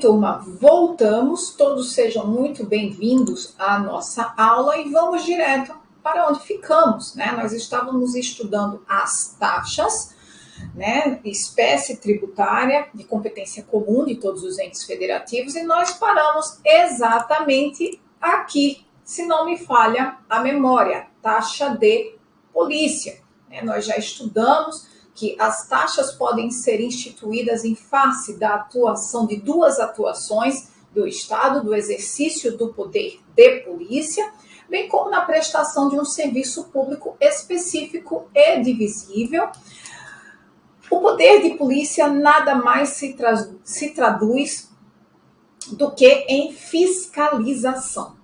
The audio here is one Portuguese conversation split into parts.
turma, voltamos. Todos sejam muito bem-vindos à nossa aula e vamos direto para onde ficamos, né? Nós estávamos estudando as taxas, né? Espécie tributária de competência comum de todos os entes federativos e nós paramos exatamente aqui, se não me falha a memória, taxa de polícia, né? Nós já estudamos que as taxas podem ser instituídas em face da atuação de duas atuações do Estado, do exercício do poder de polícia, bem como na prestação de um serviço público específico e divisível. O poder de polícia nada mais se traduz do que em fiscalização.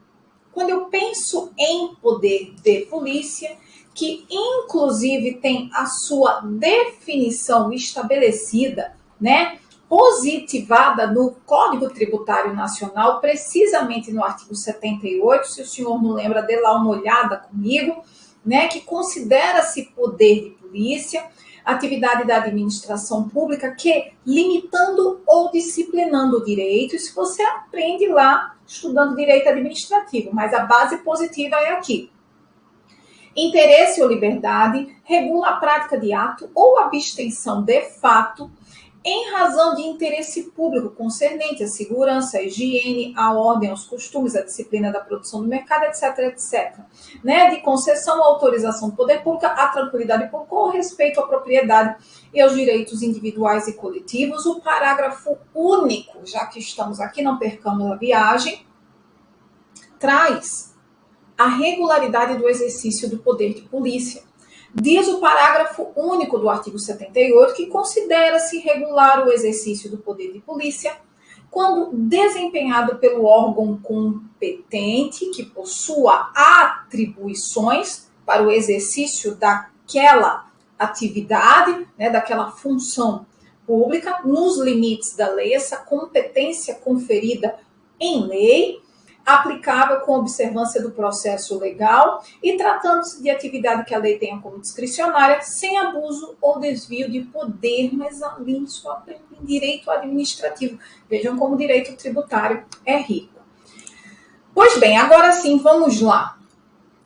Quando eu penso em poder de polícia, que inclusive tem a sua definição estabelecida, né, positivada no Código Tributário Nacional, precisamente no artigo 78, se o senhor não lembra, dê lá uma olhada comigo, né, que considera-se poder de polícia atividade da administração pública que, limitando ou disciplinando o direito, isso você aprende lá estudando direito administrativo, mas a base positiva é aqui. Interesse ou liberdade regula a prática de ato ou abstenção de fato em razão de interesse público concernente à segurança, à higiene, à ordem, aos costumes, à disciplina da produção do mercado, etc, etc. Né? De concessão à autorização do poder público, à tranquilidade pública, ou respeito à propriedade e aos direitos individuais e coletivos. O parágrafo único, já que estamos aqui, não percamos a viagem, traz a regularidade do exercício do poder de polícia. Diz o parágrafo único do artigo 78 que considera-se regular o exercício do poder de polícia quando desempenhado pelo órgão competente que possua atribuições para o exercício daquela atividade, né, daquela função pública, nos limites da lei, essa competência conferida em lei, aplicável com observância do processo legal e tratando-se de atividade que a lei tenha como discricionária, sem abuso ou desvio de poder, mas além disso aprende direito administrativo. Vejam como o direito tributário é rico. Pois bem, agora sim, vamos lá.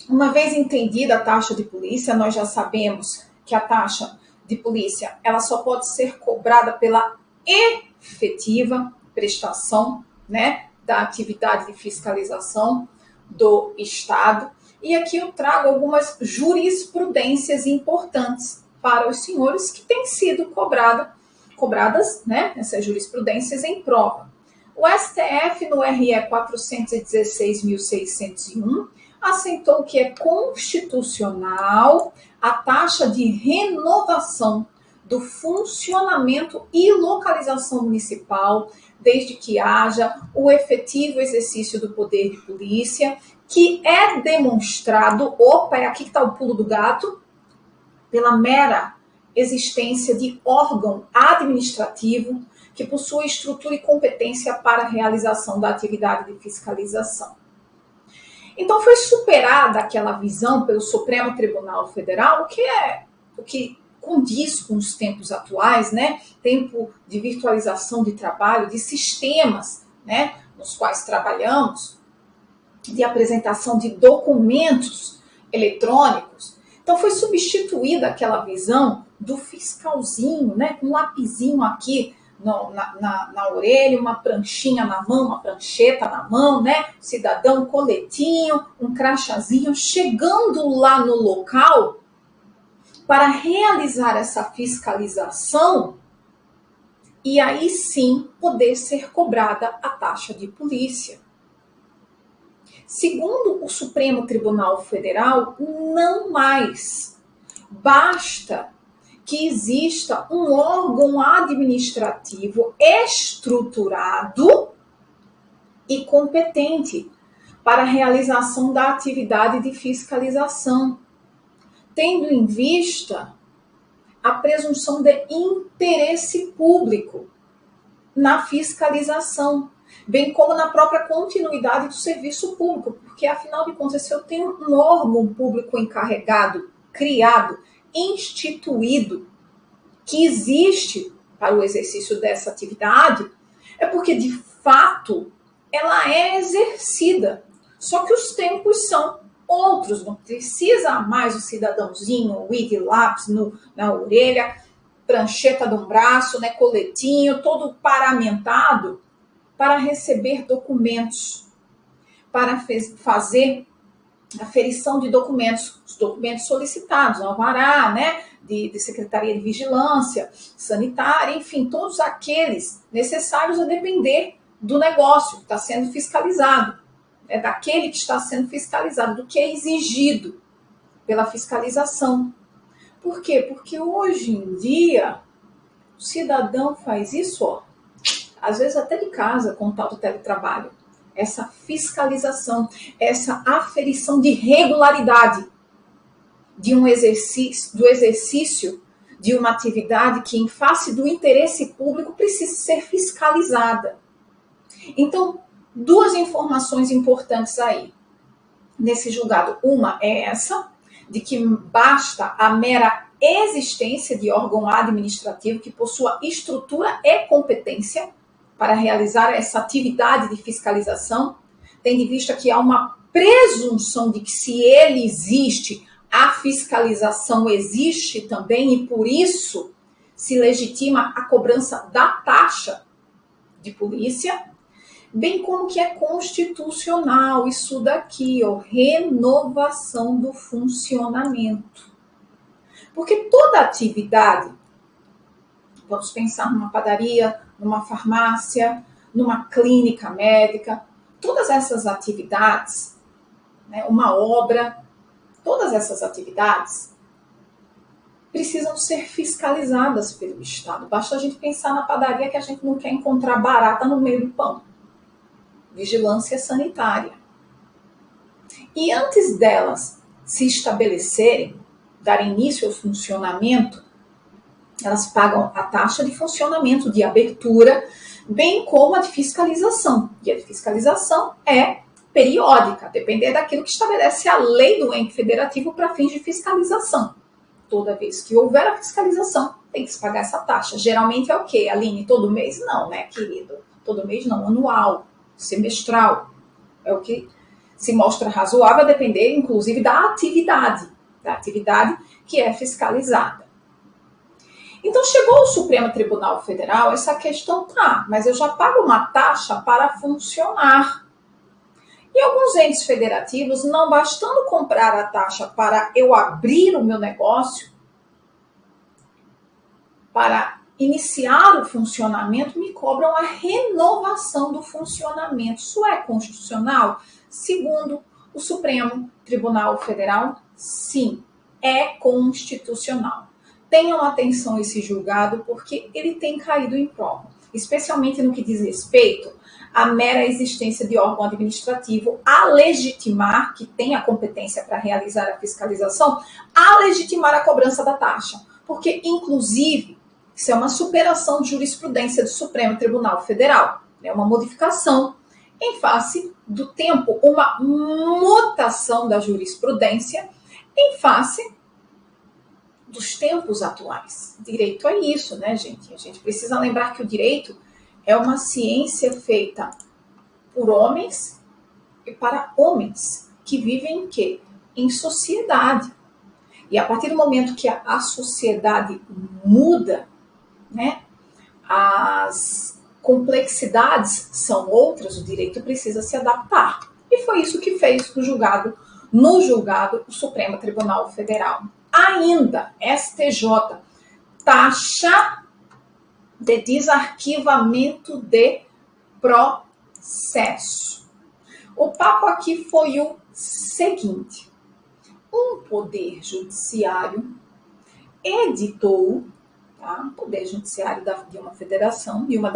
Uma vez entendida a taxa de polícia, nós já sabemos que a taxa de polícia ela só pode ser cobrada pela efetiva prestação, né, da atividade de fiscalização do Estado. E aqui eu trago algumas jurisprudências importantes para os senhores que têm sido cobradas, né, essas jurisprudências em prova. O STF, no RE 416.601, assentou que é constitucional a taxa de renovação do funcionamento e localização municipal, desde que haja o efetivo exercício do poder de polícia, que é demonstrado, é aqui que está o pulo do gato, pela mera existência de órgão administrativo que possui estrutura e competência para a realização da atividade de fiscalização. Então foi superada aquela visão pelo Supremo Tribunal Federal, o que condiz com os tempos atuais, né? Tempo de virtualização de trabalho, de sistemas, né, nos quais trabalhamos, de apresentação de documentos eletrônicos. Então foi substituída aquela visão do fiscalzinho, né, com um lapisinho aqui na orelha, uma pranchinha na mão, uma prancheta na mão, né, cidadão, coletinho, um crachazinho, chegando lá no local para realizar essa fiscalização e aí sim poder ser cobrada a taxa de polícia. Segundo o Supremo Tribunal Federal, não mais. Basta que exista um órgão administrativo estruturado e competente para a realização da atividade de fiscalização, tendo em vista a presunção de interesse público na fiscalização, bem como na própria continuidade do serviço público, porque, afinal de contas, se eu tenho um órgão público encarregado, criado, instituído, que existe para o exercício dessa atividade, É porque, de fato, ela é exercida. Só que os tempos são outros. Não precisa mais o cidadãozinho, o ID lápis na orelha, prancheta do braço, né, coletinho, todo paramentado para receber documentos, para fazer aferição de documentos, os documentos solicitados, alvará, né, de Secretaria de Vigilância Sanitária, enfim, todos aqueles necessários a depender do negócio que está sendo fiscalizado, né, daquele que está sendo fiscalizado, do que é exigido pela fiscalização. Por quê? Porque hoje em dia o cidadão faz isso, ó, às vezes até de casa, com o tal do teletrabalho. Essa fiscalização, essa aferição de regularidade do exercício de uma atividade que, em face do interesse público, precisa ser fiscalizada. Então, duas informações importantes aí nesse julgado. Uma é essa, de que basta a mera existência de órgão administrativo que possua estrutura e competência para realizar essa atividade de fiscalização, tendo em vista que há uma presunção de que, se ele existe, a fiscalização existe também, e por isso se legitima a cobrança da taxa de polícia, bem como que é constitucional isso daqui, ó, renovação do funcionamento. Porque toda atividade, vamos pensar numa padaria, numa farmácia, numa clínica médica, todas essas atividades, né, uma obra, todas essas atividades precisam ser fiscalizadas pelo Estado. Basta a gente pensar na padaria que a gente não quer encontrar barata no meio do pão. Vigilância sanitária. E antes delas se estabelecerem, dar início ao funcionamento, elas pagam a taxa de funcionamento, de abertura, bem como a de fiscalização. E a de fiscalização é periódica, a depender daquilo que estabelece a lei do ente federativo para fins de fiscalização. Toda vez que houver a fiscalização, tem que se pagar essa taxa. Geralmente é o quê, Aline? Todo mês? Não, né, querido? Todo mês não, anual, semestral. É o que se mostra razoável, a depender, inclusive, da atividade que é fiscalizada. Então, chegou o Supremo Tribunal Federal, essa questão tá, mas eu já pago uma taxa para funcionar. E alguns entes federativos, não bastando comprar a taxa para eu abrir o meu negócio, para iniciar o funcionamento, me cobram a renovação do funcionamento. Isso é constitucional? Segundo o Supremo Tribunal Federal, sim, é constitucional. Tenham atenção a esse julgado, porque ele tem caído em prova, especialmente no que diz respeito à mera existência de órgão administrativo, a legitimar, que tem a competência para realizar a fiscalização, a legitimar a cobrança da taxa. Porque, inclusive, isso é uma superação de jurisprudência do Supremo Tribunal Federal, é uma modificação em face do tempo, uma mutação da jurisprudência em face dos tempos atuais. Direito é isso, né, gente? A gente precisa lembrar que o direito é uma ciência feita por homens e para homens que vivem em quê? Em sociedade. E a partir do momento que a sociedade muda, né, as complexidades são outras, o direito precisa se adaptar. E foi isso que fez no julgado o Supremo Tribunal Federal. Ainda, STJ, taxa de desarquivamento de processo. O papo aqui foi o seguinte: um poder judiciário editou, tá? Poder judiciário de uma federação, de uma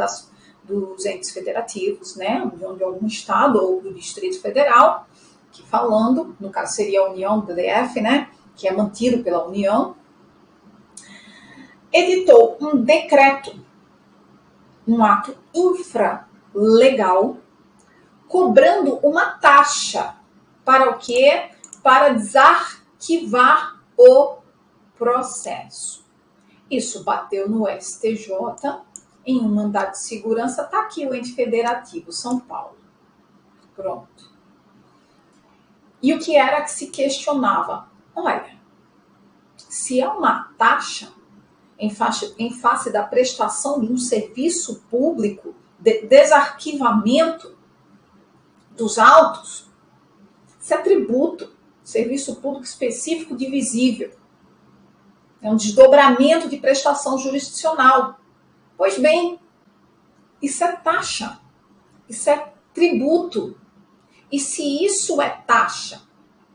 dos entes federativos, né? De algum estado ou do Distrito Federal, que falando, no caso seria a União do DF, né? Que é mantido pela União, editou um decreto, um ato infralegal, cobrando uma taxa para o quê? Para desarquivar o processo. Isso bateu no STJ em um mandado de segurança, está aqui o ente federativo, São Paulo. Pronto. E o que era que se questionava? Olha, se é uma taxa em face da prestação de um serviço público, de desarquivamento dos autos, isso é tributo, serviço público específico divisível. É um desdobramento de prestação jurisdicional. Pois bem, isso é taxa, isso é tributo. E se isso é taxa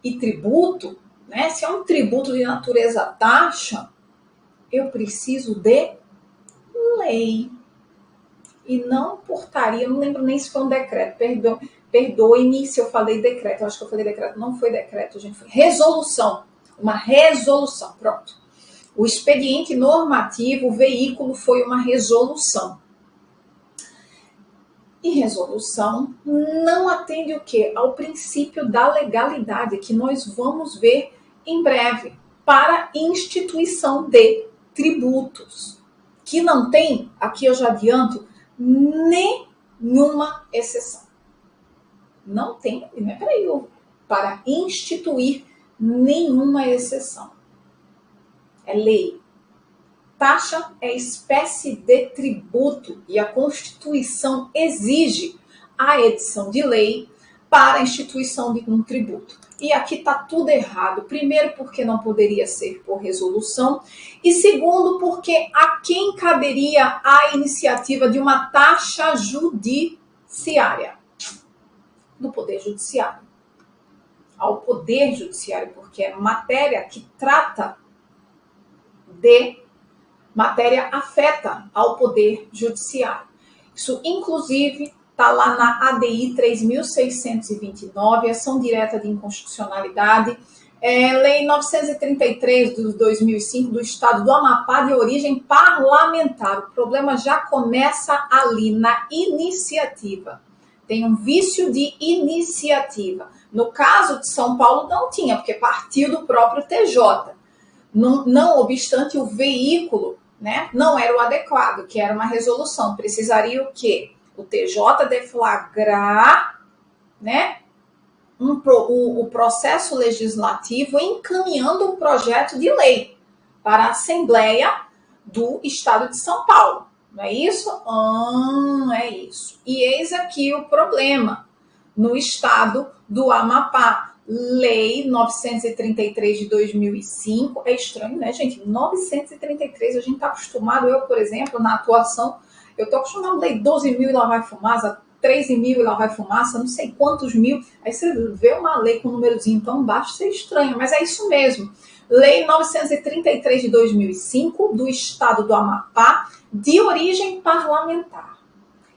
e tributo, né, se é um tributo de natureza taxa, eu preciso de lei. E não portaria, eu não lembro nem se foi um decreto, perdoe-me se eu falei decreto, eu acho que eu falei decreto, não foi decreto, gente, foi resolução, uma resolução, pronto. O expediente normativo, o veículo foi uma resolução. E resolução não atende o quê? Ao princípio da legalidade, que nós vamos ver em breve, para instituição de tributos, que não tem, aqui eu já adianto, nenhuma exceção. Não tem, peraí, para instituir nenhuma exceção. É lei. Taxa é espécie de tributo e a Constituição exige a edição de lei para a instituição de um tributo. E aqui está tudo errado. Primeiro, porque não poderia ser por resolução. E segundo, porque a quem caberia a iniciativa de uma taxa judiciária? Do Poder Judiciário. Ao Poder Judiciário, porque é matéria que trata de matéria afeta ao Poder Judiciário. Isso, inclusive, está lá na ADI 3.629, ação direta de inconstitucionalidade, Lei 933 de 2005 do Estado do Amapá, de origem parlamentar. O problema já começa ali, na iniciativa. Tem um vício de iniciativa. No caso de São Paulo, não tinha, porque partiu do próprio TJ. Não obstante, o veículo, né, não era o adequado, que era uma resolução. Precisaria o quê? O TJ deflagrar, né, o processo legislativo encaminhando um projeto de lei para a Assembleia do Estado de São Paulo. Não é isso? É isso. E eis aqui o problema. No Estado do Amapá, Lei 933 de 2005, é estranho, né, gente? 933, a gente está acostumado, eu, por exemplo, na atuação, eu estou acostumado a ler 12 mil e lá vai fumaça, 13 mil e lá vai fumaça, não sei quantos mil, aí você vê uma lei com um númerozinho tão baixo, isso é estranho, mas é isso mesmo. Lei 933 de 2005, do Estado do Amapá, de origem parlamentar.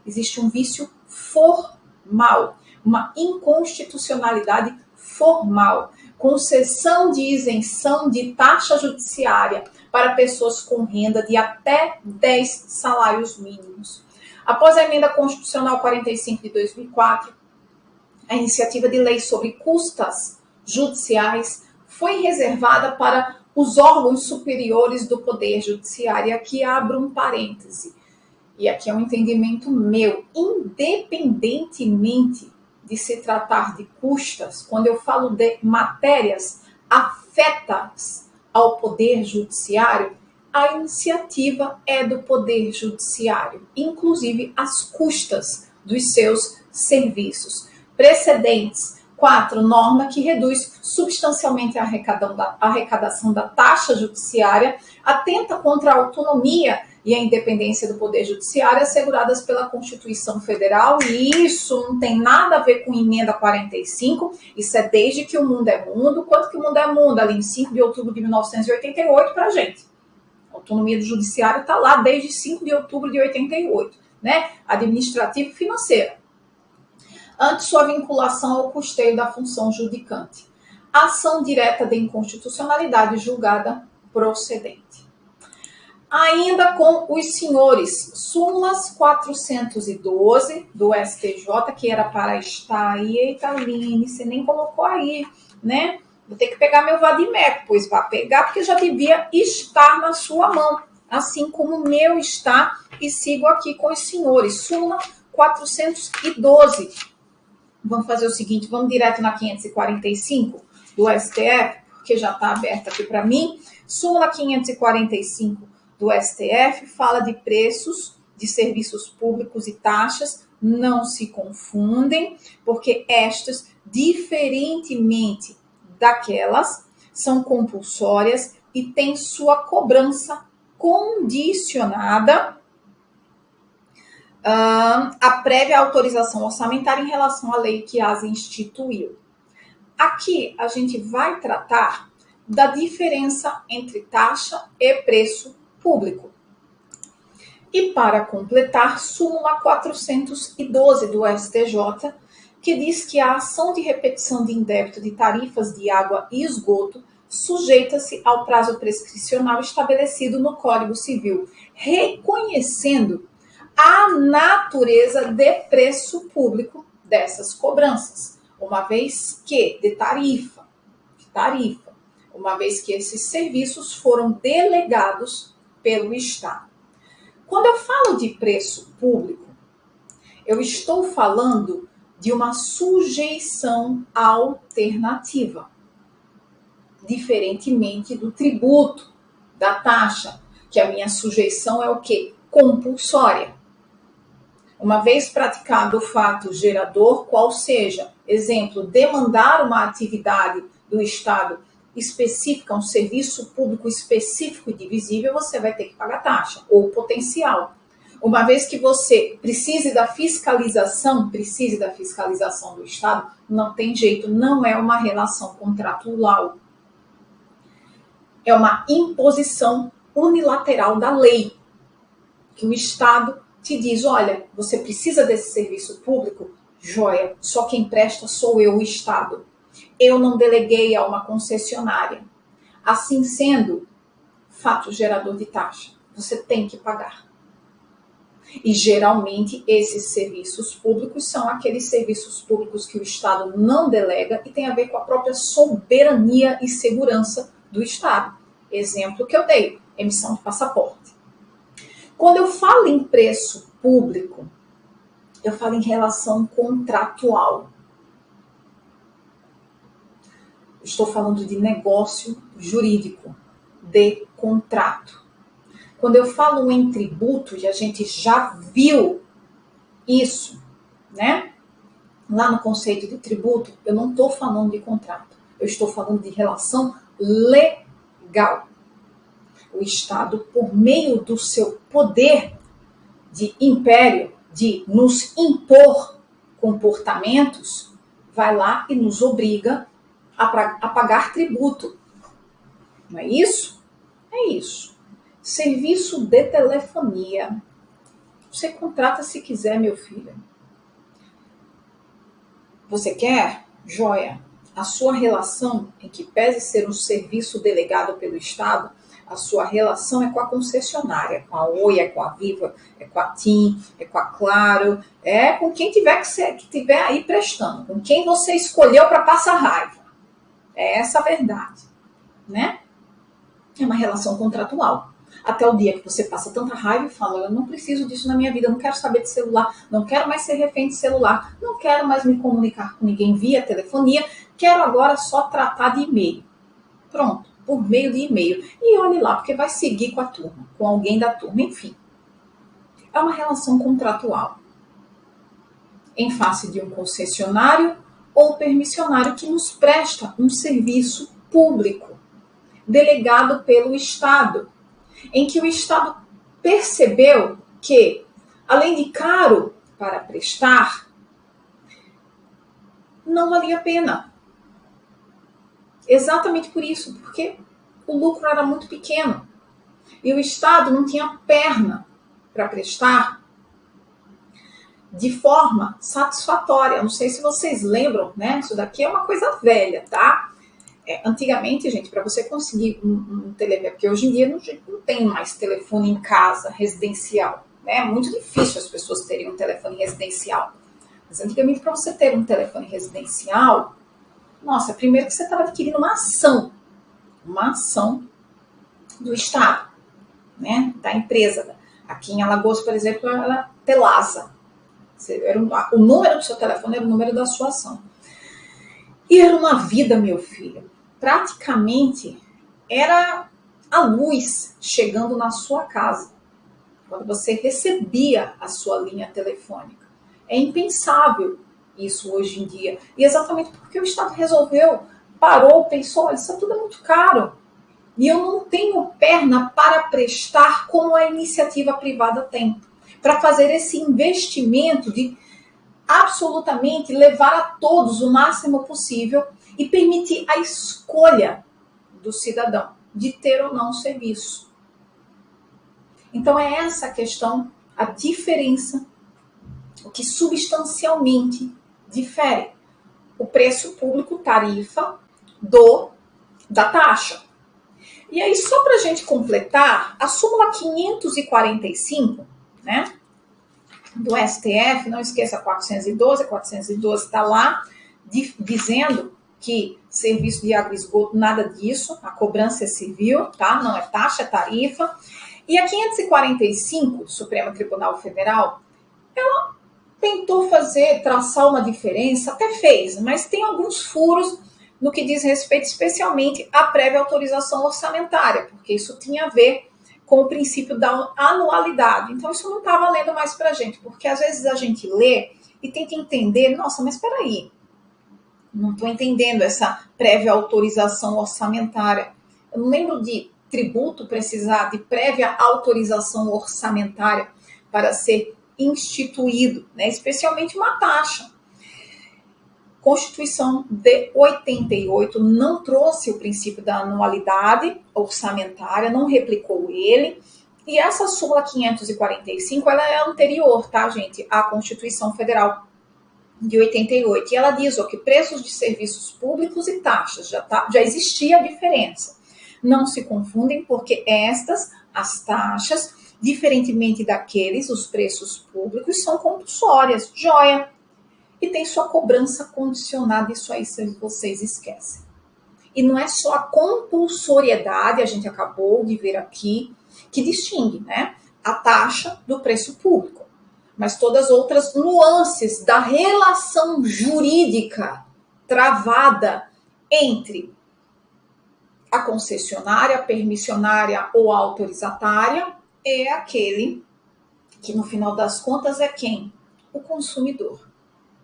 Existe um vício formal, uma inconstitucionalidade formal, concessão de isenção de taxa judiciária para pessoas com renda de até 10 salários mínimos. Após a emenda constitucional 45 de 2004, a iniciativa de lei sobre custas judiciais foi reservada para os órgãos superiores do Poder Judiciário. E aqui abro um parêntese, e aqui é um entendimento meu, independentemente de se tratar de custas, quando eu falo de matérias afetas ao Poder Judiciário, a iniciativa é do Poder Judiciário, inclusive as custas dos seus serviços. Precedentes. 4. Norma que reduz substancialmente a arrecadação da taxa judiciária, atenta contra a autonomia e a independência do Poder Judiciário asseguradas pela Constituição Federal, e isso não tem nada a ver com emenda 45, isso é desde que o mundo é mundo. Quanto que o mundo é mundo? Ali em 5 de outubro de 1988 para a gente. A autonomia do Judiciário está lá desde 5 de outubro de 88, né? Administrativa e financeira. Antes sua vinculação ao custeio da função judicante. Ação direta de inconstitucionalidade julgada procedente. Ainda com os senhores, súmulas 412 do STJ, que era para estar aí. Eita, Aline, você nem colocou aí, né? Vou ter que pegar meu vadimeco, pois vá pegar, porque já devia estar na sua mão. assim como o meu está, e sigo aqui com os senhores. Súmula 412. Vamos fazer o seguinte, vamos direto na 545 do STF, porque já está aberta aqui para mim. Súmula 545 do STF fala de preços de serviços públicos e taxas. Não se confundem, porque estas, diferentemente daquelas, são compulsórias e têm sua cobrança condicionada a prévia autorização orçamentária em relação à lei que as instituiu. Aqui a gente vai tratar da diferença entre taxa e preço público. E para completar, súmula 412 do STJ, que diz que a ação de repetição de indébito de tarifas de água e esgoto sujeita-se ao prazo prescricional estabelecido no Código Civil, reconhecendo a natureza de preço público dessas cobranças, uma vez que uma vez que esses serviços foram delegados pelo Estado. Quando eu falo de preço público, eu estou falando de uma sujeição alternativa, diferentemente do tributo, da taxa, que a minha sujeição é o quê? Compulsória. Uma vez praticado o fato gerador, qual seja, exemplo, demandar uma atividade do Estado específica, um serviço público específico e divisível, você vai ter que pagar taxa, ou potencial. Uma vez que você precise da fiscalização do Estado, não tem jeito, não é uma relação contratual. É uma imposição unilateral da lei, que o Estado te diz, olha, você precisa desse serviço público? Joia, só quem presta sou eu, o Estado. Eu não deleguei a uma concessionária. Assim sendo, fato gerador de taxa, você tem que pagar. E geralmente esses serviços públicos são aqueles serviços públicos que o Estado não delega e tem a ver com a própria soberania e segurança do Estado. Exemplo que eu dei, emissão de passaporte. Quando eu falo em preço público, eu falo em relação contratual. Estou falando de negócio jurídico, de contrato. Quando eu falo em tributo, e a gente já viu isso, né? Lá no conceito de tributo, eu não estou falando de contrato. Eu estou falando de relação legal. O Estado, por meio do seu poder de império, de nos impor comportamentos, vai lá e nos obriga a pagar tributo. Não é isso? É isso. Serviço de telefonia. Você contrata se quiser, meu filho. Você quer? Joia. A sua relação, em que pese ser um serviço delegado pelo Estado, a sua relação é com a concessionária, é com a Oi, é com a Viva, é com a TIM, é com a Claro, é com quem tiver que tiver aí prestando, com quem você escolheu para passar raiva. É essa a verdade, né? É uma relação contratual. Até o dia que você passa tanta raiva e fala, eu não preciso disso na minha vida, eu não quero saber de celular, não quero mais ser refém de celular, não quero mais me comunicar com ninguém via telefonia, quero agora só tratar de e-mail. Pronto, por meio de e-mail. E olhe lá, porque vai seguir com a turma, com alguém da turma, enfim. É uma relação contratual. Em face de um concessionário ou permissionário que nos presta um serviço público, delegado pelo Estado, em que o Estado percebeu que, além de caro para prestar, não valia a pena. Exatamente por isso, porque o lucro era muito pequeno e o Estado não tinha perna para prestar de forma satisfatória. Não sei se vocês lembram, né? Isso daqui é uma coisa velha, tá? Antigamente, gente, para você conseguir um telefone, porque hoje em dia não tem mais telefone em casa residencial, né? É muito difícil as pessoas terem um telefone residencial. Mas antigamente, para você ter um telefone residencial, nossa, primeiro que você estava adquirindo uma ação do Estado, né, da empresa. Aqui em Alagoas, por exemplo, era Telasa. O número do seu telefone era o número da sua ação. E era uma vida, meu filho. Praticamente era a luz chegando na sua casa, quando você recebia a sua linha telefônica. É impensável isso hoje em dia. E exatamente porque o Estado resolveu, parou, pensou, olha, isso tudo é muito caro. E eu não tenho perna para prestar como a iniciativa privada tem. Para fazer esse investimento de absolutamente levar a todos o máximo possível e permitir a escolha do cidadão de ter ou não o serviço. Então é essa a questão, a diferença, o que substancialmente difere o preço público tarifa da taxa. E aí, só para a gente completar, a súmula 545, né, do STF, não esqueça 412 está lá, dizendo que serviço de água e esgoto, nada disso, a cobrança é civil, tá? Não é taxa, é tarifa. E a 545 do Supremo Tribunal Federal, ela tentou traçar uma diferença, até fez, mas tem alguns furos no que diz respeito especialmente à prévia autorização orçamentária, porque isso tinha a ver com o princípio da anualidade. Então, isso não está valendo mais para a gente, porque às vezes a gente lê e tenta entender, nossa, mas espera aí, não estou entendendo essa prévia autorização orçamentária. Eu não lembro de tributo precisar de prévia autorização orçamentária para ser instituído, né? Especialmente uma taxa. Constituição de 88 não trouxe o princípio da anualidade orçamentária, não replicou ele, e essa súmula 545, ela é anterior, tá, gente, à Constituição Federal de 88, e ela diz que preços de serviços públicos e taxas, já existia a diferença. Não se confundem, porque as taxas, diferentemente daqueles, os preços públicos, são compulsórias, joia, e tem sua cobrança condicionada, isso aí vocês esquecem. E não é só a compulsoriedade, a gente acabou de ver aqui, que distingue, né, a taxa do preço público, mas todas as outras nuances da relação jurídica travada entre a concessionária, a permissionária ou a autorizatária é aquele que, no final das contas, é quem? O consumidor.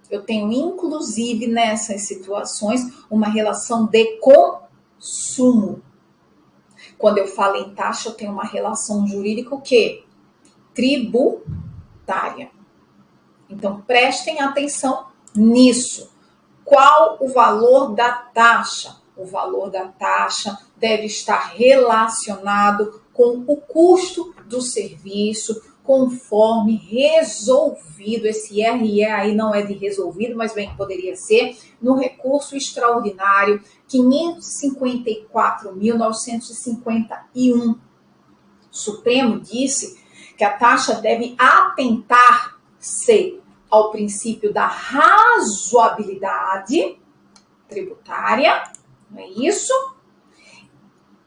Eu tenho, inclusive, nessas situações, uma relação de consumo. Quando eu falo em taxa, eu tenho uma relação jurídica o quê? Tributária. Então, prestem atenção nisso. Qual o valor da taxa? O valor da taxa deve estar relacionado com o custo do serviço, conforme resolvido, esse RE aí não é de resolvido, mas bem que poderia ser, no recurso extraordinário 554.951. O Supremo disse que a taxa deve atentar-se ao princípio da razoabilidade tributária, não é isso?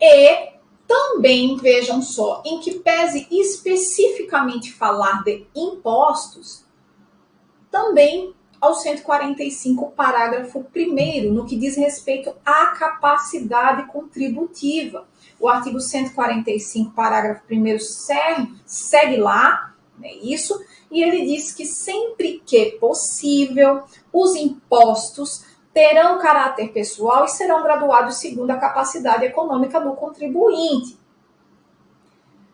E também, vejam só, em que pese especificamente falar de impostos, também ao 145, parágrafo 1º, no que diz respeito à capacidade contributiva. O artigo 145, parágrafo 1º, segue lá, é isso, e ele diz que sempre que possível, os impostos terão caráter pessoal e serão graduados segundo a capacidade econômica do contribuinte.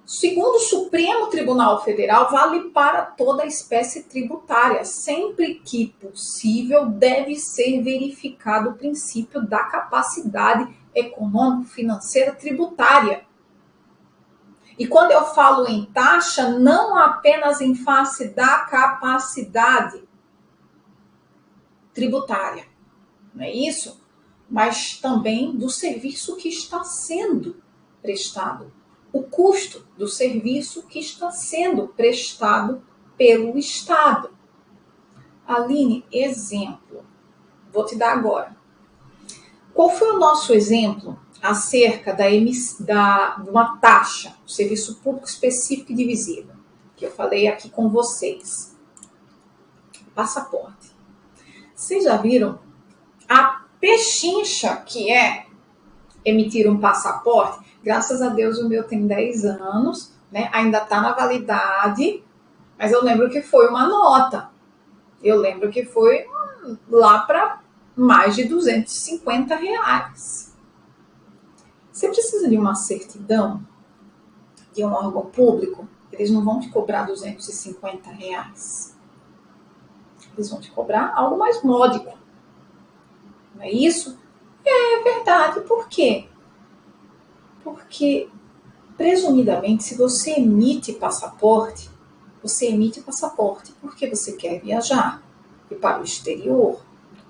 Segundo o Supremo Tribunal Federal, vale para toda espécie tributária. Sempre que possível, deve ser verificado o princípio da capacidade econômico-financeira tributária. E quando eu falo em taxa, não apenas em face da capacidade tributária, não é isso? Mas também do serviço que está sendo prestado. O custo do serviço que está sendo prestado pelo Estado. Aline, exemplo. Vou te dar agora. Qual foi o nosso exemplo acerca de uma taxa, serviço público específico e divisível, que eu falei aqui com vocês? Passaporte. Vocês já viram a pechincha que é emitir um passaporte? Graças a Deus o meu tem 10 anos, né? Ainda está na validade, mas eu lembro que foi uma nota. Eu lembro que foi lá para mais de R$ 250. Você precisa de uma certidão de um órgão público, eles não vão te cobrar R$ 250. Eles vão te cobrar algo mais módico. Não é isso? É verdade. Por quê? Porque, presumidamente, se você emite passaporte porque você quer viajar e para o exterior,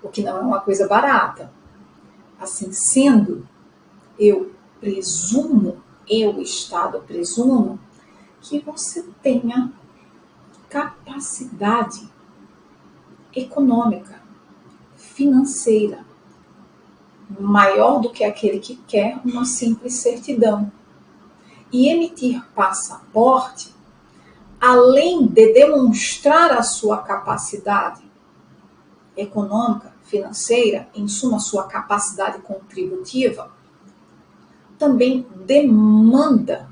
o que não é uma coisa barata. Assim sendo, o Estado presumo que você tenha capacidade econômica, financeira, maior do que aquele que quer uma simples certidão. E emitir passaporte, além de demonstrar a sua capacidade econômica, financeira, em suma, sua capacidade contributiva, também demanda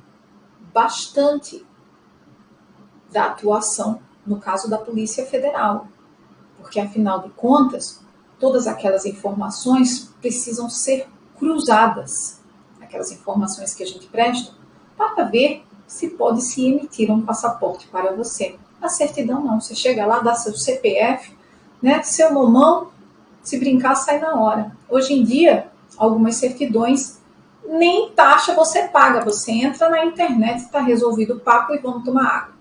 bastante da atuação, no caso da Polícia Federal, porque, afinal de contas, todas aquelas informações precisam ser cruzadas, aquelas informações que a gente presta, para ver se pode se emitir um passaporte para você. A certidão não, você chega lá, dá seu CPF, né, seu momão, se brincar, sai na hora. Hoje em dia, algumas certidões, nem taxa você paga, você entra na internet, está resolvido o papo e vamos tomar água.